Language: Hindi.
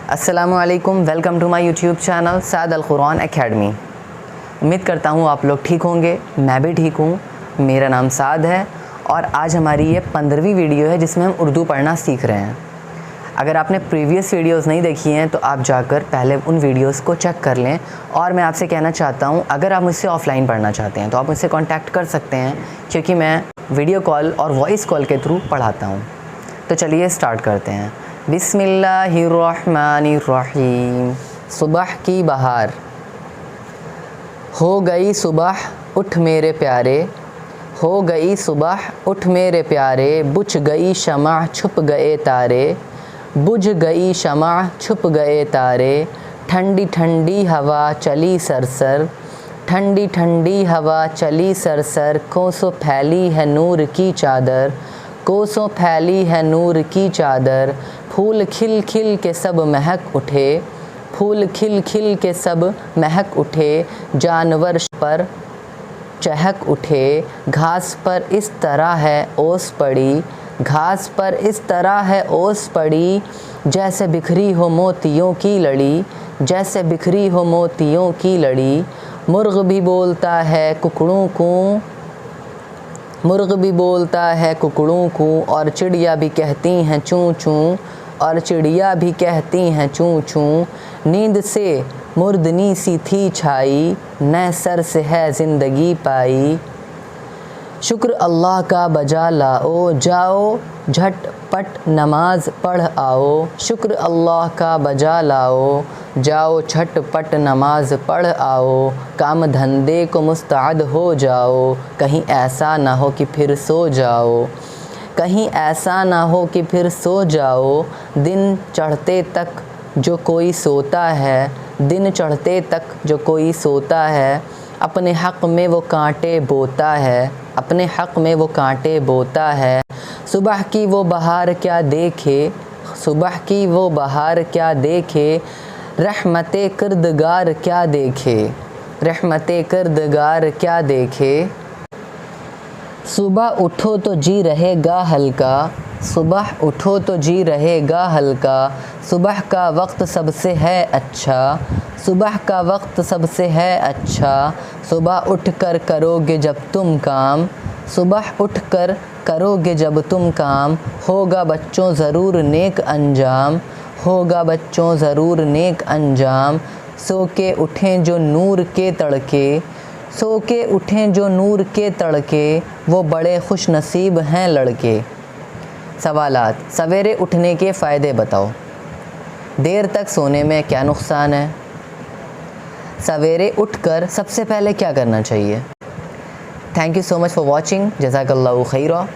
अस्सलामुअलैकुम, welcome to my YouTube channel Saad Al Quran academy. उम्मीद करता हूँ आप लोग ठीक होंगे। मैं भी ठीक हूँ। मेरा नाम साद है और आज हमारी ये 15वीं वीडियो है जिसमें हम उर्दू पढ़ना सीख रहे हैं। अगर आपने प्रीवियस वीडियोस नहीं देखी हैं तो आप जाकर पहले उन वीडियोस को चेक कर लें। और मैं आपसे कहना चाहता हूँ, अगर आप मुझसे ऑफ़लाइन पढ़ना चाहते हैं तो आप मुझसे कॉन्टैक्ट कर सकते हैं, क्योंकि मैं वीडियो कॉल और वॉइस कॉल के थ्रू पढ़ाता हूँ। तो चलिए स्टार्ट करते हैं। बिस्मिल्लाहिर्रहमानिर्रहीम। सुबह की बहार। हो गई सुबह उठ मेरे प्यारे, हो गई सुबह उठ मेरे प्यारे, बुझ गई शमा छुप गए तारे, बुझ गई शमा छुप गए तारे, ठंडी ठंडी हवा चली सरसर, ठंडी ठंडी हवा चली सरसर, कोसों फैली है नूर की चादर, कोसों फैली है नूर की चादर, फूल खिल खिल के सब महक उठे, फूल खिल खिल के सब महक उठे, जानवर पर चहक उठे, घास पर इस तरह है ओस पड़ी, घास पर इस तरह है ओस पड़ी, जैसे बिखरी हो मोतियों की लड़ी, जैसे बिखरी हो मोतियों की लड़ी। मुर्ग भी बोलता है कुकड़ों को, मुर्ग भी बोलता है कुकड़ों को, और चिड़िया भी कहती हैं चूँ चूँ, और चिड़िया भी कहती हैं चूँ चूँ। नींद से मुर्दनी सी थी छाई, न सर से है ज़िंदगी पाई। शुक्र अल्लाह का बजा लाओ, जाओ झटपट नमाज पढ़ आओ, शुक्र अल्लाह का बजा लाओ, जाओ झटपट नमाज पढ़ आओ। काम धंधे को मुस्तअद हो जाओ, कहीं ऐसा ना हो कि फिर सो जाओ, कहीं ऐसा ना हो कि फिर सो जाओ। दिन चढ़ते तक जो कोई सोता है, दिन चढ़ते तक जो कोई सोता है, अपने हक़ में वो कांटे बोता है, अपने हक़ में वो कांटे बोता है। सुबह की वो बहार क्या देखे, सुबह की वो बहार क्या देखे, रहमते किरदगार क्या देखे, रहमते किरदगार क्या देखे। सुबह उठो तो जी रहेगा हल्का, सुबह उठो तो जी रहेगा हल्का, सुबह का वक्त सबसे है अच्छा, सुबह का वक्त सबसे है अच्छा। सुबह उठकर करोगे जब तुम काम, सुबह उठकर करोगे जब तुम काम, होगा बच्चों ज़रूर नेक अंजाम, होगा बच्चों ज़रूर नेक अंजाम। सो के उठें जो नूर के तड़के, सो के उठें जो नूर के तड़के, वो बड़े खुश नसीब हैं लड़के। सवालात। सवेरे उठने के फ़ायदे बताओ। देर तक सोने में क्या नुकसान है? सवेरे उठकर सबसे पहले क्या करना चाहिए? Thank you so much for watching. जज़ाकल्लाहु खैरा।